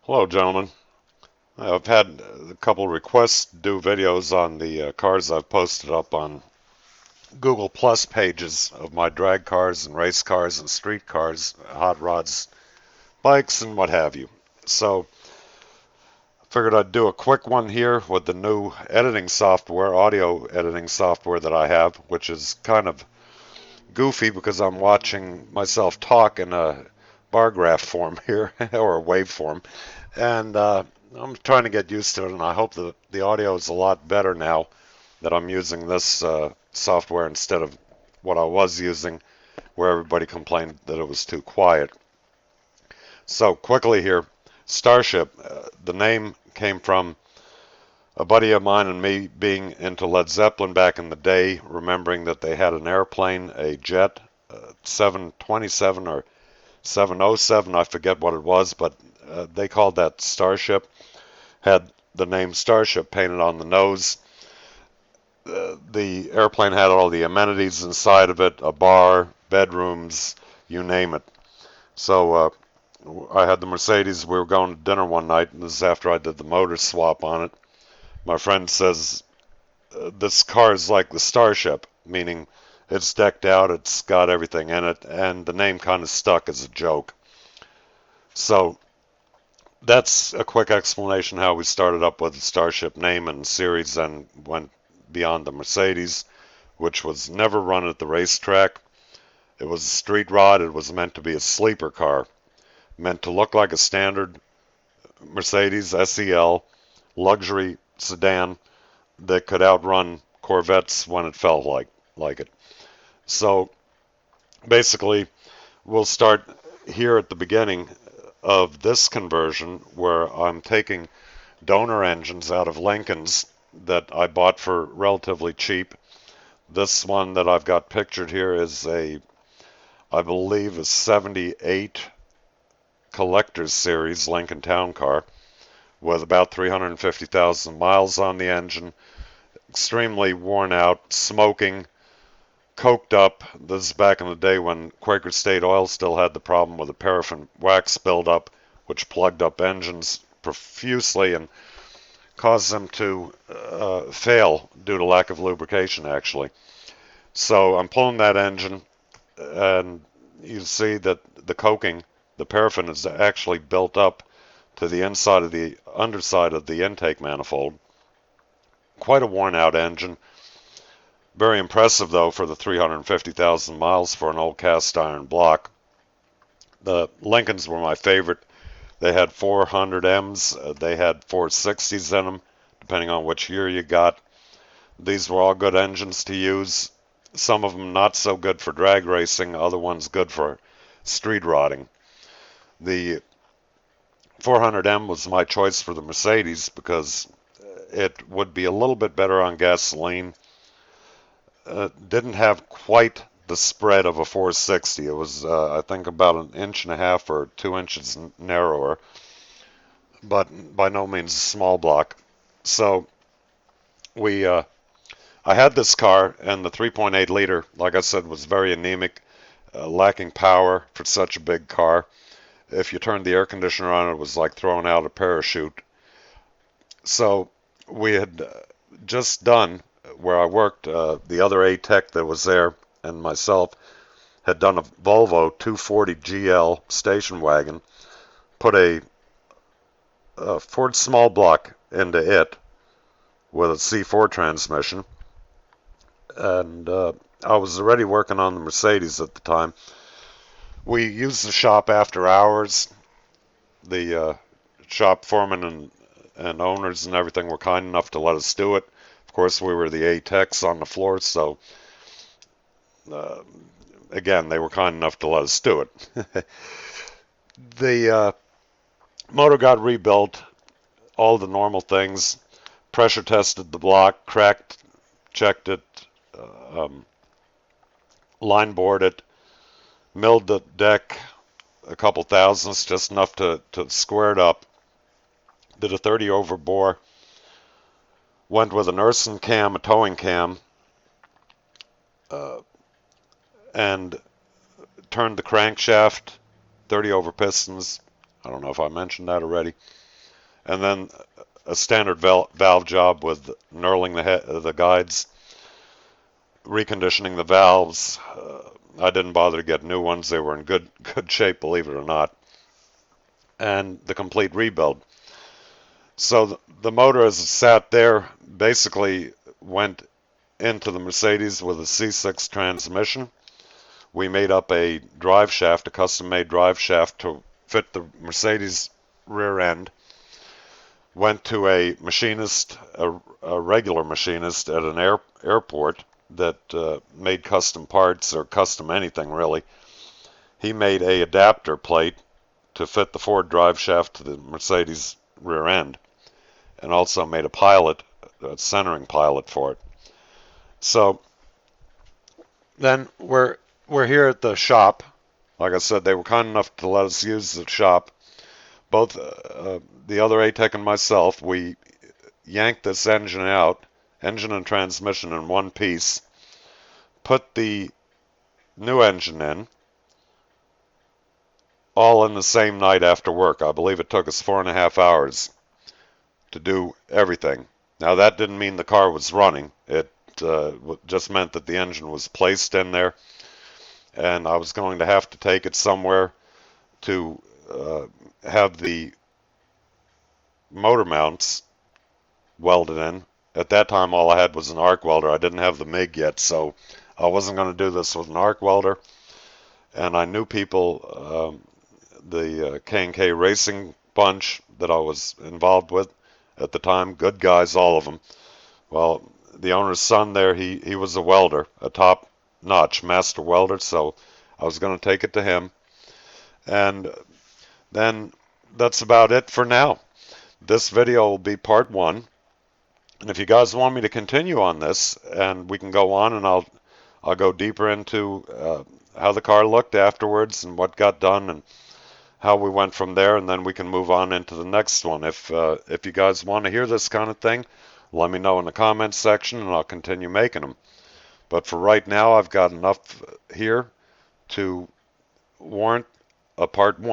Hello, gentlemen. I've had a couple requests to do videos on the cars I've posted up on Google Plus pages of my drag cars and race cars and street cars, hot rods, bikes, and what have you. So I figured I'd do a quick one here with the new editing software, audio editing software that I have, which is kind of goofy because I'm watching myself talk in a bar graph form here, or a wave form. And I'm trying to get used to it, and I hope that the audio is a lot better now that I'm using this software instead of what I was using, where everybody complained that it was too quiet. So quickly here, Starship, the name came from a buddy of mine and me being into Led Zeppelin back in the day, remembering that they had an airplane, a jet, 727 or 707, I forget what it was, but they called that Starship. Had the name Starship painted on the nose. The airplane had all the amenities inside of it, a bar, bedrooms, you name it. So I had the Mercedes. We were going to dinner one night, and this is after I did the motor swap on it. My friend says, this car is like the Starship, meaning it's decked out, it's got everything in it, and the name kind of stuck as a joke. So that's a quick explanation how we started up with the Starship name and series and went beyond the Mercedes, which was never run at the racetrack. It was a street rod. It was meant to be a sleeper car, meant to look like a standard Mercedes SEL luxury sedan that could outrun Corvettes when it felt like it. So basically, we'll start here at the beginning of this conversion where I'm taking donor engines out of Lincolns that I bought for relatively cheap. This one that I've got pictured here is I believe, a 78 Collector's Series Lincoln Town Car with about 350,000 miles on the engine, extremely worn out, smoking, coked up. This is back in the day when Quaker State Oil still had the problem with the paraffin wax buildup, which plugged up engines profusely and caused them to fail due to lack of lubrication, actually. So I'm pulling that engine, and you see that the coking, the paraffin, is actually built up to the inside of the underside of the intake manifold. Quite a worn out engine. Very impressive, though, for the 350,000 miles for an old cast iron block. The Lincolns were my favorite. They had 400Ms, they had 460s in them, depending on which year you got. These were all good engines to use. Some of them not so good for drag racing, other ones good for street rodding. The 400M was my choice for the Mercedes because it would be a little bit better on gasoline. Didn't have quite the spread of a 460. It was, I think, about an inch and a half or 2 inches narrower, but by no means a small block. So we, I had this car, and the 3.8 liter, like I said, was very anemic, lacking power for such a big car. If you turned the air conditioner on, it was like throwing out a parachute. So we had just done where I worked, the other A tech that was there and myself had done a Volvo 240 GL station wagon, put a Ford small block into it with a C4 transmission, and I was already working on the Mercedes at the time. We used the shop after hours. The shop foreman and owners and everything were kind enough to let us do it. Of course, we were the A techs on the floor, so uh, again, they were kind enough to let us do it. The motor got rebuilt, all the normal things, pressure tested the block, cracked, checked it, um, line bored it, milled the deck a couple thousandths, just enough to square it up, did a 30 over bore, went with an Urson cam, a towing cam, uh, and turned the crankshaft 30 over pistons, I don't know if I mentioned that already. And then a standard valve job with knurling the guides, reconditioning the valves. I didn't bother to get new ones. They were in good shape, believe it or not. And the complete rebuild. So the motor as it sat there basically went into the Mercedes with a C6 transmission. We made up a drive shaft, a custom-made drive shaft to fit the Mercedes rear end. Went to a machinist, a regular machinist at an airport that made custom parts or custom anything really. He made a adapter plate to fit the Ford drive shaft to the Mercedes rear end, and also made a centering pilot for it. So then we're here at the shop. Like I said, they were kind enough to let us use the shop. Both the other ATEC and myself, we yanked this engine out, engine and transmission in one piece, put the new engine in, all in the same night after work. I believe it took us 4.5 hours to do everything. Now that didn't mean the car was running. It just meant that the engine was placed in there, and I was going to have to take it somewhere to have the motor mounts welded in. At that time, all I had was an arc welder. I didn't have the MIG yet, so I wasn't going to do this with an arc welder. And I knew people, the K&K Racing bunch that I was involved with at the time, good guys, all of them. Well, the owner's son there, he was a welder, a top-notch master welder, so I was going to take it to him. And then that's about it for now. This video will be part one. And if you guys want me to continue on this, and we can go on, and I'll go deeper into how the car looked afterwards and what got done and how we went from there, and then we can move on into the next one. If you guys want to hear this kind of thing, let me know in the comments section, and I'll continue making them. But for right now, I've got enough here to warrant a part one.